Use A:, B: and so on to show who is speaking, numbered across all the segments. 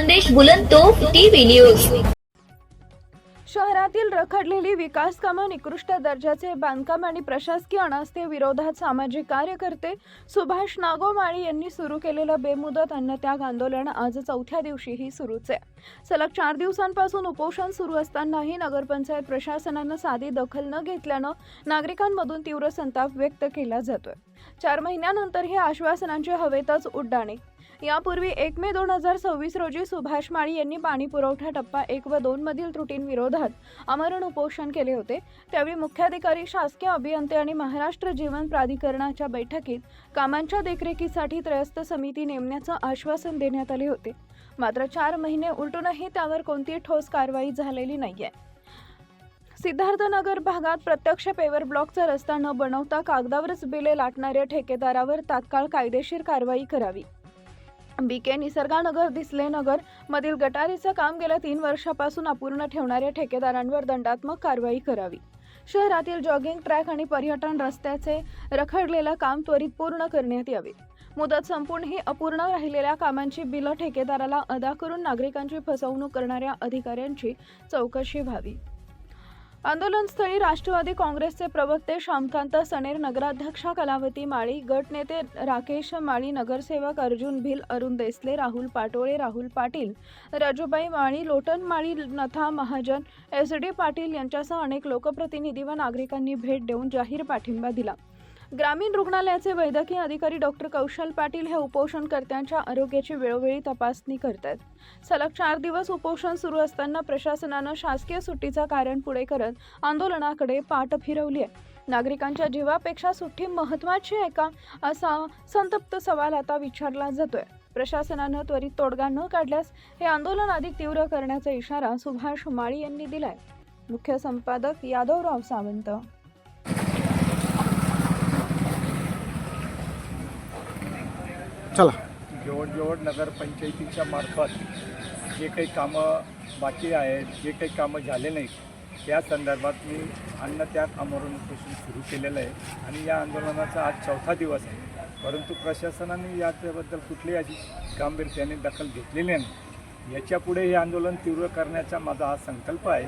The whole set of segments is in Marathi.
A: संदेश बुलंदतोफ टीव्ही न्यूज।
B: शहरातील रखडलेली विकास कामं, निकृष्ट दर्जाचे बांधकाम आणि प्रशासकीय अनास्थे विरोधात सामाजिक कार्यकर्ते सुभाष नागोमाळी यांनी सुरू केलेलं बेमुदत अन्नत्याग आंदोलन आज चौथ्या दिवशीही सुरूच आहे। सलग 4 दिवसांपासून उपोषण सुरू असतानाही नगरपंचायत प्रशासनानं साधी दखल न घेतल्यानं नागरिकांमधून तीव्र संताप व्यक्त केला जातोय। 4 महिन्यानंतर हे आश्वासनांचे हवेतच उड्डाणे। यापूर्वी 1 मे 2026 रोजी सुभाष माळी यांनी पाणी पुरवठा टप्पा 1 व 2 मधील त्रुटींविरोधात आमरण उपोषण केले होते। त्यावेळी मुख्याधिकारी, शासकीय अभियंते आणि महाराष्ट्र जीवन प्राधिकरणाच्या बैठकीत कामांच्या देखरेखीसाठी त्रयस्थ समिती नेमण्याचं आश्वासन देण्यात आले होते। मात्र 4 महिने उलटूनही त्यावर कोणतीही ठोस कारवाई झालेली नाहीये। सिद्धार्थनगर भागात प्रत्यक्ष पेवर ब्लॉकचा रस्ता न बनवता कागदावरच बिले लाटणाऱ्या ठेकेदारावर तात्काळ कायदेशीर कारवाई करावी। बीके निसर्गानगर, दिसले नगर मधील गटारीचं काम गेल्या 3 वर्षापासून अपूर्ण ठेवणाऱ्या ठेकेदारांवर दंडात्मक कारवाई करावी। शहरातील जॉगिंग ट्रॅक आणि पर्यटन रस्त्याचे रखडलेलं काम त्वरित पूर्ण करण्यात यावे। मुदत संपूनही अपूर्ण राहिलेल्या कामांची बिलं ठेकेदाराला अदा करून नागरिकांची फसवणूक करणाऱ्या अधिकाऱ्यांची चौकशी व्हावी। आंदोलनस्थळी राष्ट्रवादी काँग्रेसचे प्रवक्ते श्यामकांत सनेर, नगराध्यक्षा कलावती माळी, गटनेते राकेश माळी, नगरसेवक अर्जुन भिल, अरुण देसले, राहुल पाटोळे, राहुल पाटील, राजूबाई माळी, लोटन माळी, नथा महाजन, SD पाटील यांच्यासह अनेक लोकप्रतिनिधी व नागरिकांनी भेट देऊन जाहीर पाठिंबा दिला। ग्रामीण रुग्णालयाचे वैद्यकीय अधिकारी डॉक्टर कौशल पाटील हे उपोषणकर्त्यांच्या आरोग्याची वेळोवेळी तपासणी करतात। सलग 4 दिवस उपोषण सुरू असताना प्रशासनानं शासकीय सुट्टीचं कारण पुढे करत आंदोलनाकडे पाठ फिरवली आहे। नागरिकांच्या जीवापेक्षा सुट्टी महत्त्वाची आहे का, असा संतप्त सवाल आता विचारला जातोय। प्रशासनानं त्वरित तोडगा न काढल्यास हे आंदोलन अधिक तीव्र करण्याचा इशारा सुभाष माळी यांनी दिलाय। मुख्य संपादक यादवराव सावंत।
C: चला,
D: जवळजवळ नगरपंचायतीच्या मार्फत जे काही कामं बाकी आहेत, जे काही कामं झाले नाहीत, त्या संदर्भात मी अन्नत्याग आमरण उपोषण सुरू केलेलं आहे आणि या आंदोलनाचा आज 4था दिवस आहे। परंतु प्रशासनाने याच्याबद्दल कुठलीही अशी गांभीर्याने दखल घेतलेली नाही। याच्यापुढे हे आंदोलन तीव्र करण्याचा माझा हा संकल्प आहे।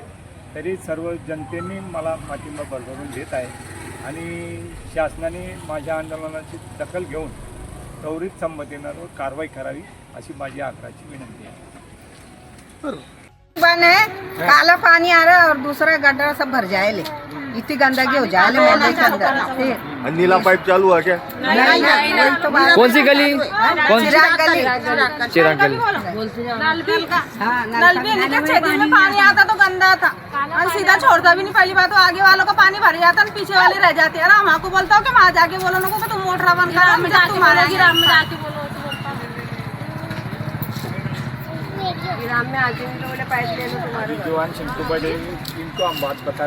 D: तरी सर्व जनतेने मला पाठिंबा भरभरून देत आहे आणि शासनाने माझ्या आंदोलनाची दखल घेऊन त्वरित संमतीनं कारवाई करावी अशी माझी आग्रहाची विनंती आहे।
E: बने काला पानी आ रहा है और दूसरा गड्ढा सब भर जाएले, इतनी गंदगी हो जाएले मोहल्ले के अंदर।
C: नीला पाइप चालू है क्या?
E: नहीं, तो बात
F: कौन सी गली? कौन सी?
E: चिराग गली।
F: चिराग गली।
E: नल भी
G: नहीं, 6 दिन में पानी आता तो गंदा था और सीधा छोड़ता भी नहीं। पहली बात तो आगे वालों का पानी भर जाता है, पीछे वाले रह जाते हैं। हम आपको बोलता हूँ कि वहाँ जाके बोलो उनको कि तुम मोटर बंद करो, तुम्हारे ग्राम में जाके बोलो।
E: ग्राम में आके पाइप ले लो तुम्हारे।
D: जवान शंकु बड़े इनको हम बात बता